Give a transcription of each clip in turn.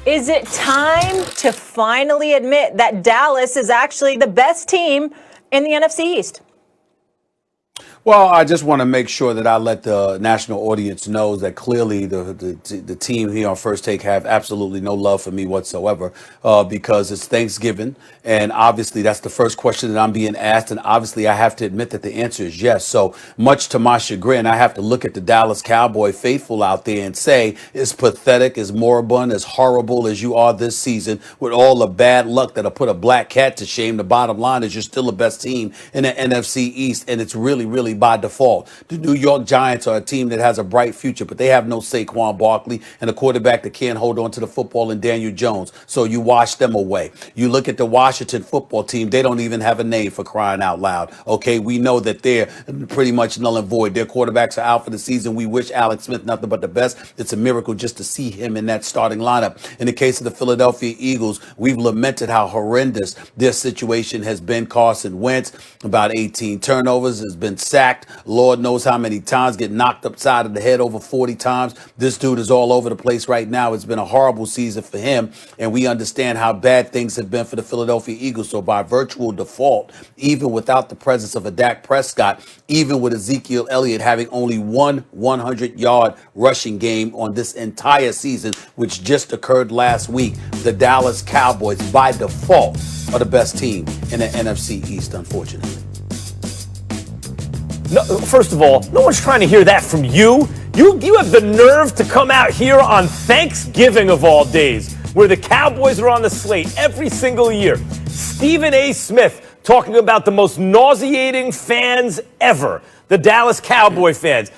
Is it time to finally admit that Dallas is actually the best team in the NFC East? Well, I just want to make sure that I let the national audience know that clearly the team here on First Take have absolutely no love for me whatsoever because it's Thanksgiving. And obviously, that's the first question that I'm being asked. And obviously, I have to admit that the answer is yes. So much to my chagrin, I have to look at the Dallas Cowboy faithful out there and say, as pathetic, as moribund, as horrible as you are this season, with all the bad luck that'll put a black cat to shame, the bottom line is you're still the best team in the NFC East. And it's really by default. The New York Giants are a team that has a bright future, but they have no Saquon Barkley and a quarterback that can't hold on to the football in Daniel Jones. So you wash them away. You look at the Washington football team, they don't even have a name, for crying out loud. Okay, we know that they're pretty much null and void. Their quarterbacks are out for the season. We wish Alex Smith nothing but the best. It's a miracle just to see him in that starting lineup. In the case of the Philadelphia Eagles, we've lamented how horrendous this situation has been. Carson Wentz, about 18 turnovers, has been sacked. Lord knows how many times, get knocked upside of the head over 40 times. This dude is all over the place right now. It's been a horrible season for him, and we understand how bad things have been for the Philadelphia Eagles. So by virtual default, even without the presence of a Dak Prescott, even with Ezekiel Elliott having only one 100-yard rushing game on this entire season, which just occurred last week, the Dallas Cowboys by default are the best team in the NFC East, unfortunately. No, first of all, no one's trying to hear that from you. You have the nerve to come out here on Thanksgiving of all days, where the Cowboys are on the slate every single year. Stephen A. Smith talking about the most nauseating fans ever, the Dallas Cowboy fans.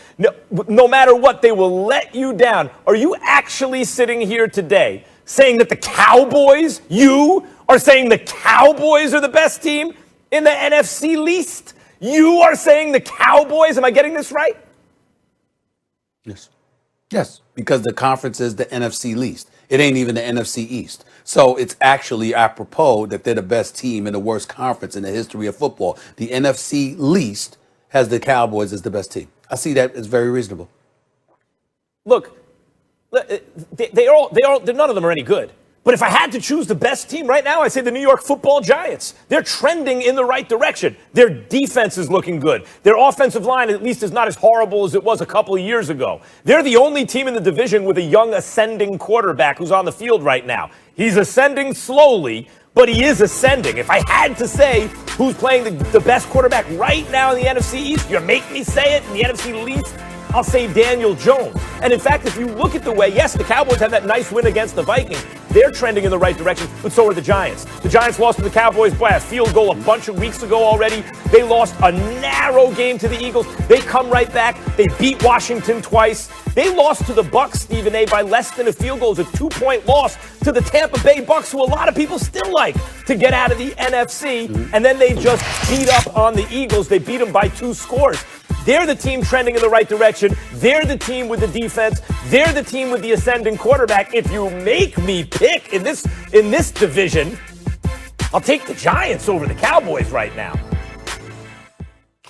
No matter what, they will let you down. Are you actually sitting here today saying that the Cowboys, you are saying the Cowboys are the best team in the NFC East? You are saying the Cowboys? Am I getting this right? Yes, because the conference is the NFC East. It ain't even the NFC East. So it's actually apropos that they're the best team in the worst conference in the history of football. The NFC East has the Cowboys as the best team. I see that as very reasonable. Look, none of them are any good. But if I had to choose the best team right now, I'd say the New York Football Giants. They're trending in the right direction. Their defense is looking good. Their offensive line, at least, is not as horrible as it was a couple of years ago. They're the only team in the division with a young ascending quarterback who's on the field right now. He's ascending slowly, but he is ascending. If I had to say who's playing the best quarterback right now in the NFC East, you make me say it, in the NFC East, I'll say Daniel Jones. And in fact, if you look at the way, yes, the Cowboys had that nice win against the Vikings. They're trending in the right direction, but so are the Giants. The Giants lost to the Cowboys by a field goal a bunch of weeks ago already. They lost a narrow game to the Eagles. They come right back. They beat Washington twice. They lost to the Bucs, Stephen A., by less than a field goal. It's a 2-point loss to the Tampa Bay Bucs, who a lot of people still like to get out of the NFC. And then they just beat up on the Eagles. They beat them by 2 scores. They're the team trending in the right direction. They're the team with the defense. They're the team with the ascending quarterback. If you make me pick in this division, I'll take the Giants over the Cowboys right now.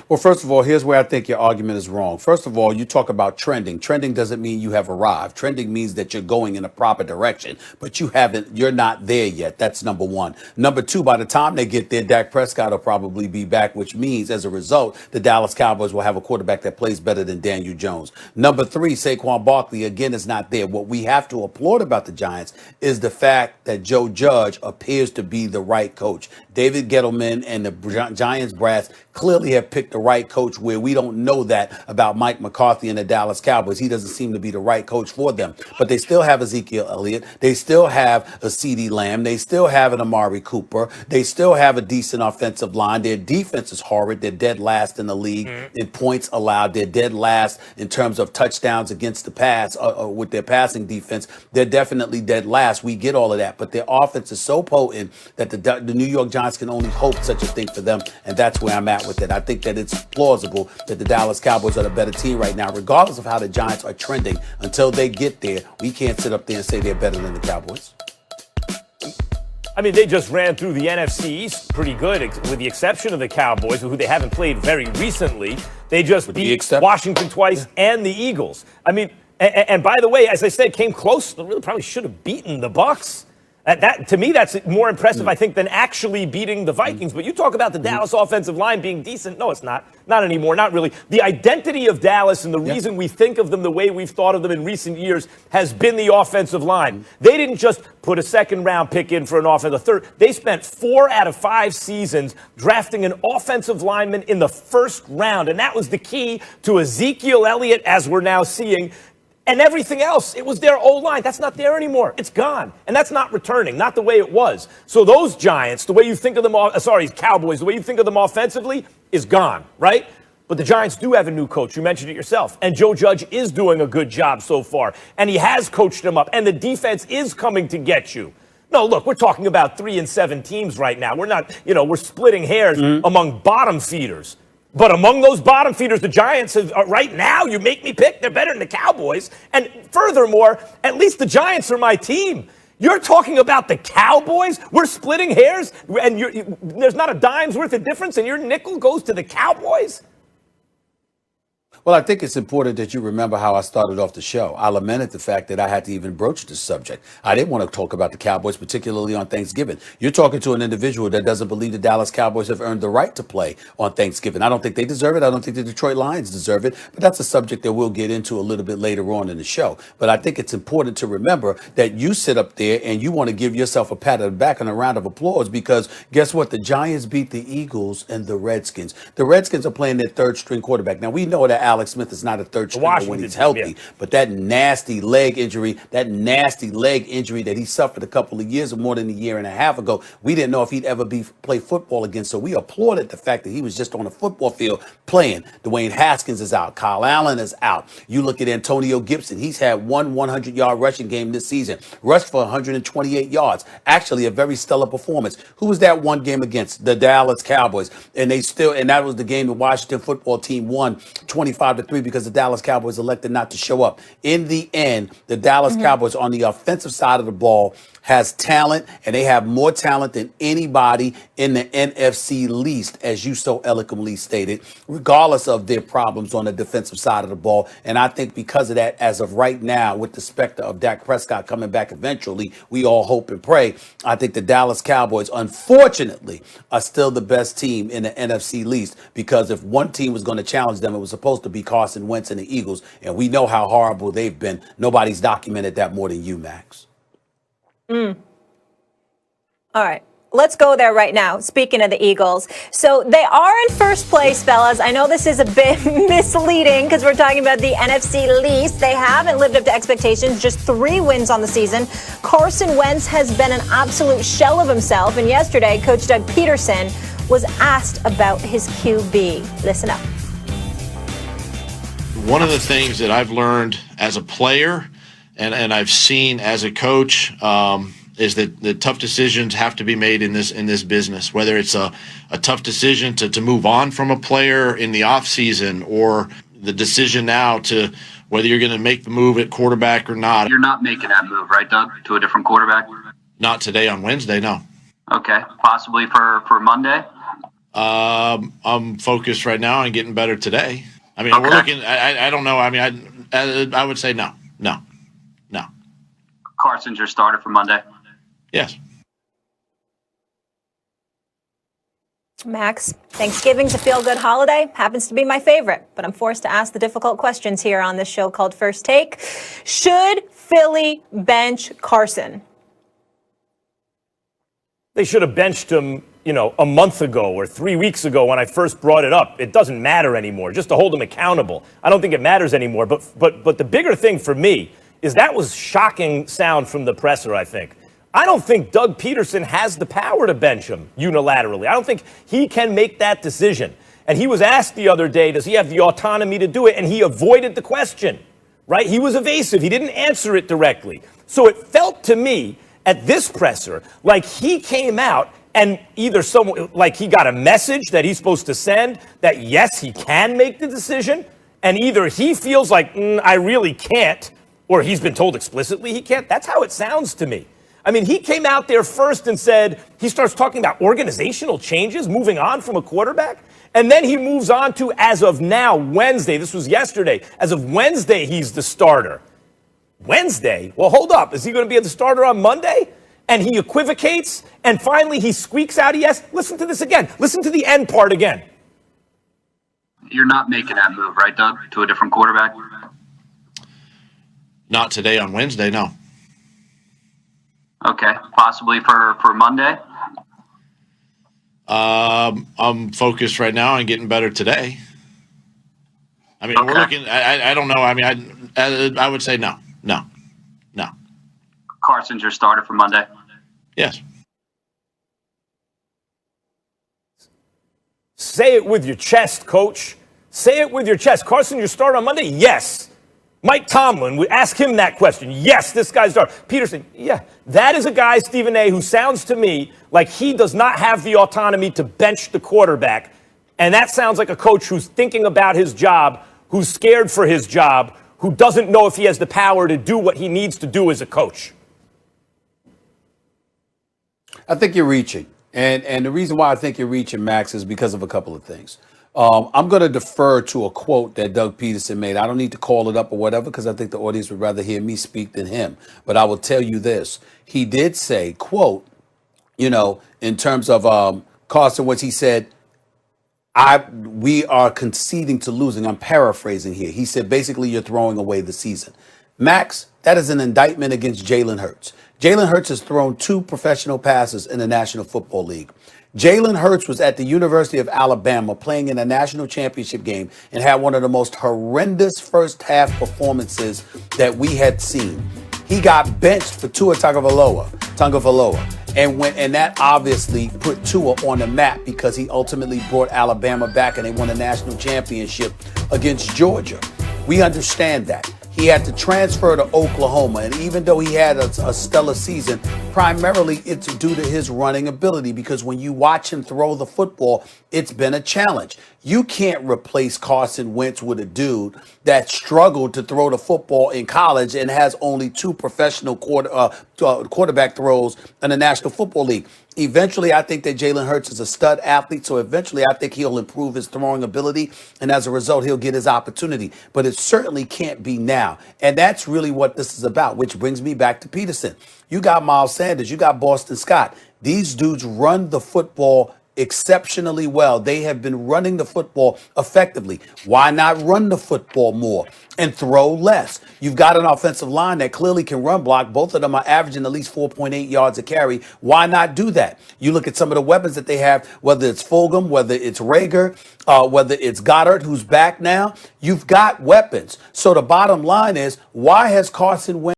Well, first of all, here's where I think your argument is wrong. First of all, you talk about trending. Trending doesn't mean you have arrived. Trending means that you're going in a proper direction, but you're not there yet. That's number one. Number two, by the time they get there, Dak Prescott will probably be back, which means as a result, the Dallas Cowboys will have a quarterback that plays better than Daniel Jones. Number three, Saquon Barkley, again, is not there. What we have to applaud about the Giants is the fact that Joe Judge appears to be the right coach. David Gettleman and the Giants brass clearly have picked the right coach, where we don't know that about Mike McCarthy and the Dallas Cowboys. He doesn't seem to be the right coach for them. But they still have Ezekiel Elliott. They still have a CeeDee Lamb. They still have an Amari Cooper. They still have a decent offensive line. Their defense is horrid. They're dead last in the league in points allowed. They're dead last in terms of touchdowns against the pass with their passing defense. They're definitely dead last. We get all of that. But their offense is so potent that the New York Giants can only hope such a thing for them. And that's where I'm at with it. I think that it's plausible that the Dallas Cowboys are the better team right now, regardless of how the Giants are trending. Until they get there, we can't sit up there and say they're better than the Cowboys. I mean, they just ran through the NFC East pretty good, with the exception of the Cowboys, who they haven't played very recently. They just beat Washington twice and the Eagles. I mean, And by the way, as I said, came close. Really probably should have beaten the Bucs. That to me, that's more impressive, I think, than actually beating the Vikings. But you talk about the Dallas offensive line being decent. No, it's not. Not anymore. Not really. The identity of Dallas and the reason we think of them the way we've thought of them in recent years has been the offensive line. They didn't just put a second-round pick in for an offensive third. They spent 4 out of 5 seasons drafting an offensive lineman in the first round. And that was the key to Ezekiel Elliott, as we're now seeing. And everything else, it was their O-line. That's not there anymore. It's gone. And that's not returning, not the way it was. So those Giants, the way you think of them, Cowboys, the way you think of them offensively is gone, right? But the Giants do have a new coach. You mentioned it yourself. And Joe Judge is doing a good job so far. And he has coached them up. And the defense is coming to get you. No, look, we're talking about 3-7 teams right now. We're not, we're splitting hairs among bottom feeders. But among those bottom feeders, the Giants have, right now, you make me pick, they're better than the Cowboys. And furthermore, at least the Giants are my team. You're talking about the Cowboys? We're splitting hairs, and there's not a dime's worth of difference, and your nickel goes to the Cowboys? Well, I think it's important that you remember how I started off the show. I lamented the fact that I had to even broach this subject. I didn't want to talk about the Cowboys, particularly on Thanksgiving. You're talking to an individual that doesn't believe the Dallas Cowboys have earned the right to play on Thanksgiving. I don't think they deserve it. I don't think the Detroit Lions deserve it. But that's a subject that we'll get into a little bit later on in the show. But I think it's important to remember that you sit up there and you want to give yourself a pat on the back and a round of applause because guess what? The Giants beat the Eagles and the Redskins. The Redskins are playing their third-string quarterback. Now, we know that Alex Smith is not a third stringer when he's healthy, but that nasty leg injury that he suffered a couple of years or more than a year and a half ago, we didn't know if he'd ever play football again. So we applauded the fact that he was just on a football field playing. Dwayne Haskins is out. Kyle Allen is out. You look at Antonio Gibson. He's had one 100-yard rushing game this season. Rushed for 128 yards. Actually, a very stellar performance. Who was that one game against? The Dallas Cowboys. And that was the game the Washington football team won 25-3 because the Dallas Cowboys elected not to show up. In the end, the Dallas Cowboys on the offensive side of the ball has talent, and they have more talent than anybody in the NFC East, as you so eloquently stated, regardless of their problems on the defensive side of the ball. And I think because of that, as of right now, with the specter of Dak Prescott coming back eventually, we all hope and pray. I think the Dallas Cowboys, unfortunately, are still the best team in the NFC East because if one team was going to challenge them, it was supposed to be Carson Wentz and the Eagles. And we know how horrible they've been. Nobody's documented that more than you, Max. All right. Let's go there right now. Speaking of the Eagles. So they are in first place, fellas. I know this is a bit misleading because we're talking about the NFC East. They haven't lived up to expectations. Just 3 wins on the season. Carson Wentz has been an absolute shell of himself. And yesterday, Coach Doug Peterson was asked about his QB. Listen up. One of the things that I've learned as a player and I've seen as a coach is that the tough decisions have to be made in this business, whether it's a tough decision to move on from a player in the offseason or the decision now to whether you're going to make the move at quarterback or not. You're not making that move, right, Doug, to a different quarterback? Not today on Wednesday, no. Okay. Possibly for Monday? I'm focused right now on getting better today. I mean, we're looking, I don't know. I mean, I would say no. Carson's your starter for Monday? Yes. Max, Thanksgiving's a feel-good holiday. Happens to be my favorite, but I'm forced to ask the difficult questions here on this show called First Take. Should Philly bench Carson? They should have benched him, a month ago or 3 weeks ago when I first brought it up. It doesn't matter anymore, just to hold him accountable. I don't think it matters anymore. But the bigger thing for me is that was shocking sound from the presser, I think. I don't think Doug Peterson has the power to bench him unilaterally. I don't think he can make that decision. And he was asked the other day, does he have the autonomy to do it? And he avoided the question, right? He was evasive. He didn't answer it directly. So it felt to me at this presser like he came out and either like he got a message that he's supposed to send that, yes, he can make the decision. And either he feels like, I really can't, or he's been told explicitly he can't. That's how it sounds to me. I mean, he came out there first and said, he starts talking about organizational changes, moving on from a quarterback. And then he moves on to, as of now, Wednesday. This was yesterday. As of Wednesday, he's the starter. Wednesday? Well, hold up. Is he going to be the starter on Monday? And he equivocates, and finally he squeaks out yes. Listen to this again. Listen to the end part again. You're not making that move, right, Doug, to a different quarterback? Not today on Wednesday, no. Okay, possibly for Monday? I'm focused right now on getting better today. I mean, Okay. we're looking. I don't know. I mean, I would say no. Carson's your starter for Monday? Yes. Say it with your chest, coach. Say it with your chest. Carson, your starter on Monday? Yes. Mike Tomlin, we ask him that question. Yes, this guy's starter. Peterson, yeah. That is a guy, Stephen A., who sounds to me like he does not have the autonomy to bench the quarterback. And that sounds like a coach who's thinking about his job, who's scared for his job, who doesn't know if he has the power to do what he needs to do as a coach. I think you're reaching. And the reason why I think you're reaching, Max, is because of a couple of things. I'm going to defer to a quote that Doug Peterson made. I don't need to call it up or whatever because I think the audience would rather hear me speak than him. But I will tell you this. He did say, quote, in terms of Carson, what he said, we are conceding to losing. I'm paraphrasing here. He said, basically, you're throwing away the season. Max, that is an indictment against Jalen Hurts. Jalen Hurts has thrown 2 professional passes in the National Football League. Jalen Hurts was at the University of Alabama playing in a national championship game and had one of the most horrendous first half performances that we had seen. He got benched for Tua Tagovailoa, and that obviously put Tua on the map because he ultimately brought Alabama back and they won a national championship against Georgia. We understand that. He had to transfer to Oklahoma, and even though he had a stellar season, primarily it's due to his running ability because when you watch him throw the football, it's been a challenge. You can't replace Carson Wentz with a dude that struggled to throw the football in college and has only 2 professional quarterback throws in the National Football League. Eventually, I think that Jalen Hurts is a stud athlete, so eventually I think he'll improve his throwing ability, and as a result, he'll get his opportunity. But it certainly can't be now, and that's really what this is about, which brings me back to Peterson. You got Miles Sanders, you got Boston Scott. These dudes run the football exceptionally well. They have been running the football effectively. Why not run the football more and throw less? You've got an offensive line that clearly can run block. Both of them are averaging at least 4.8 yards a carry. Why not do that? You look at some of the weapons that they have, whether it's Fulgham, whether it's Rager, whether it's Goddard, who's back now. You've got weapons. So the bottom line is, why has Carson Wentz